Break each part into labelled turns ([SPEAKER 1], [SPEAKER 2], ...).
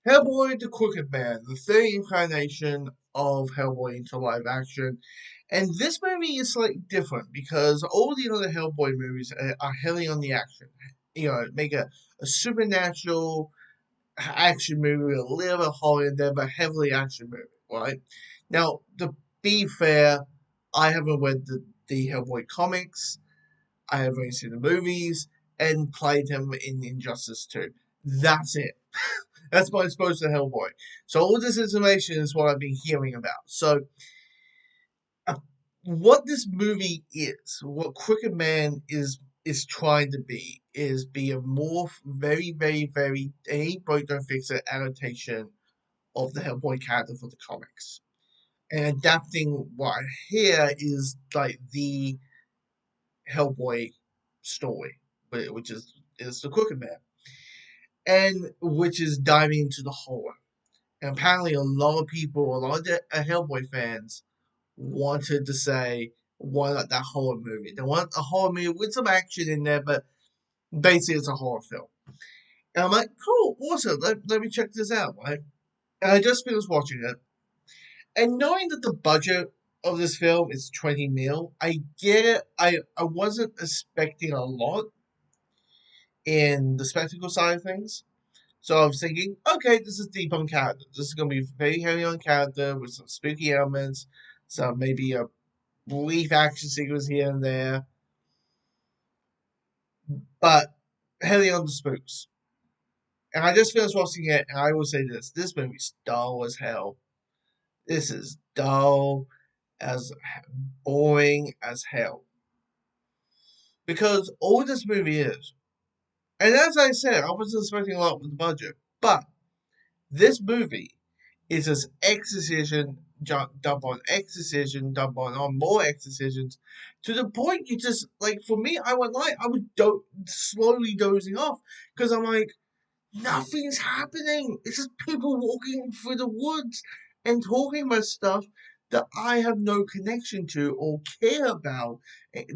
[SPEAKER 1] Hellboy the Crooked Man, the third incarnation of Hellboy into live action. And this movie is slightly different because all the other Hellboy movies are heavily on the action. Make a supernatural action movie with a little bit of horror in there, but heavily action movie, right? Now, to be fair, I haven't read the Hellboy comics. I have only seen the movies and played him in Injustice 2. That's it. That's my exposure to Hellboy. So all this information is what I've been hearing about. So uh, what this movie is, what Crooked Man is trying to be a more very, very, very a break don't fix it adaptation of the Hellboy character for the comics. And adapting what I hear is like the Hellboy story, which is the Crooked Man, and which is diving into the horror. And apparently, a lot of people, a lot of the Hellboy fans, wanted to say, "Why not that horror movie?" They want a horror movie with some action in there, but basically, it's a horror film. And I'm like, "Cool, awesome. Let me check this out." Right? And I just finished watching it, and knowing that the budget of this film is 20 mil, I get it. I wasn't expecting a lot in the spectacle side of things. So I was thinking, okay, this is deep on character. This is going to be very heavy on character with some spooky elements, some maybe a brief action sequence here and there, but heavy on the spooks. And I just finished watching it, and I will say this movie's dull as hell. This is dull as boring as hell. Because all this movie is, and as I said, I wasn't expecting a lot with the budget, but this movie is just exorcism, dump on exorcism, dump on more exorcisms, to the point you just like. For me, I went like I was slowly dozing off because I'm like, nothing's happening. It's just people walking through the woods and talking about stuff that I have no connection to or care about,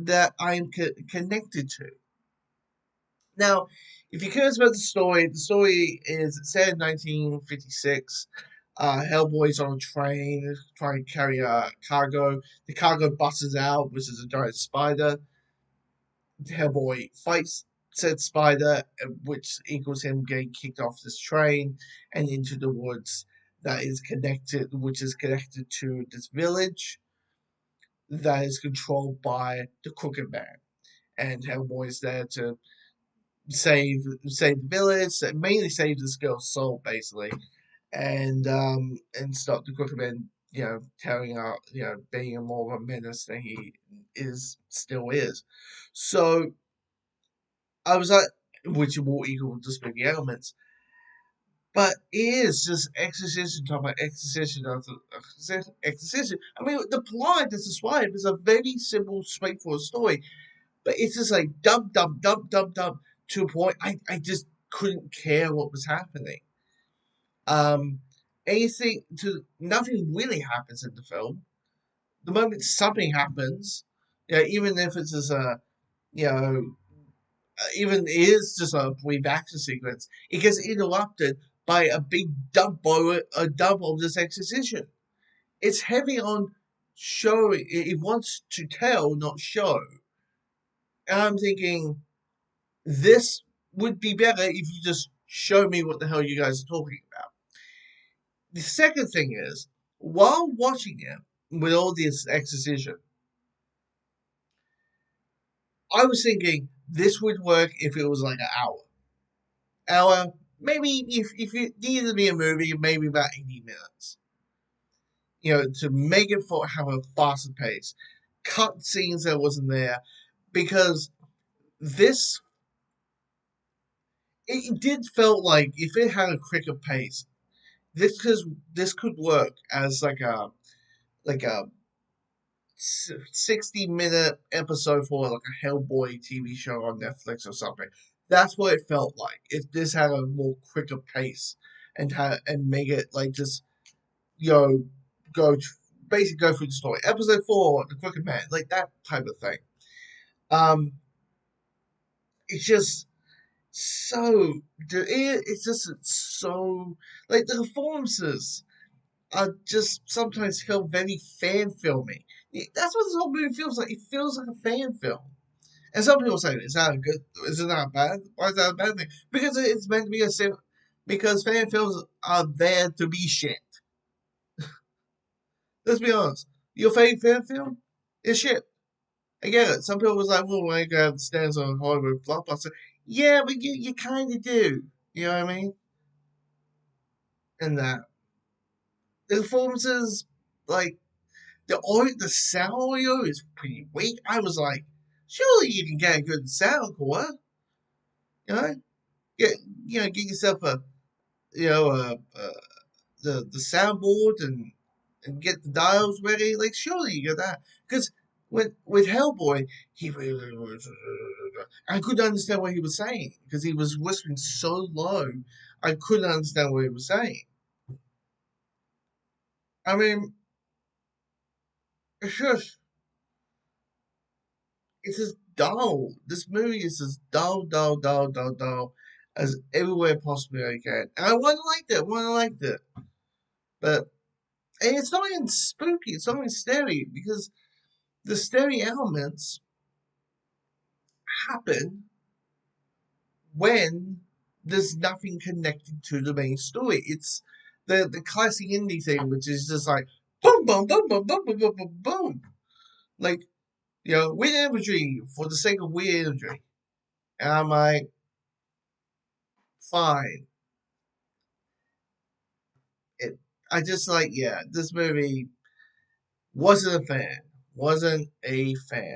[SPEAKER 1] that I'm connected to. Now, if you're curious about the story is set in 1956. Hellboy's on a train trying to carry a cargo. The cargo busts out, which is a giant spider. Hellboy fights said spider, which equals him getting kicked off this train and into the woods which is connected to this village that is controlled by the Crooked Man. And Hellboy's there to save the village, mainly save this girl's soul, basically, and stop the Crooked Man, tearing out, being more of a menace than he still is. So I was like, which will equal the spooky elements. But it is just exorcism, talking about exorcism after exorcism. I mean, the plot that's described is a very simple, straightforward story, but it's just like dump, dump, dump, dump, dump to a point I just couldn't care what was happening. Um, nothing really happens in the film. The moment something happens, even if it's just you know, even it is just a brief action sequence, it gets interrupted by a big dump of this exposition. It's heavy on showing. It wants to tell, not show. And I'm thinking, this would be better if you just show me what the hell you guys are talking about. The second thing is, while watching it with all this exposition, I was thinking this would work if it was like an hour. Maybe if it needed to be a movie, maybe about 80 minutes. To make it have a faster pace. Cut scenes that wasn't there. Because this, it did felt like if it had a quicker pace, this could this could work as like a 60-minute episode for like a Hellboy TV show on Netflix or something. That's what it felt like. If this had a more quicker pace and make it like just you know go to, basically go through the story. Episode 4, the Crooked Man, like that type of thing. Um, it's just so it's just so like the performances are just sometimes feel very fan filmy. That's what this whole movie feels like. It feels like a fan film. And some people say it's not good. Is it not bad? Why is that a bad thing? Because it's meant to be a sim. Because fan films are there to be shit. Let's be honest. Your favorite fan film is shit. I get it. Some people was like, "Well, why you gotta have stands on Hollywood blockbuster?" Yeah, but you kind of do. You know what I mean? And that the performances, like the sound audio is pretty weak. I was like, surely you can get a good sound core. You know, get get yourself a you know the soundboard and get the dials ready. Like surely you get that because with Hellboy he really was. I couldn't understand what he was saying because he was whispering so low. I couldn't understand what he was saying. I mean, it's just it's just dull. This movie is as dull, dull, dull, dull, dull as everywhere possibly I can. And I want to like that. Want to like that, but and it's not even spooky. It's not even scary because the scary elements happen when there's nothing connected to the main story. It's the classic indie thing, which is just like boom, boom, boom, boom, boom, boom, boom, boom, boom. Like weird imagery for the sake of weird imagery. And I'm like, fine. It. I just like, yeah, this movie wasn't a fan. Wasn't a fan.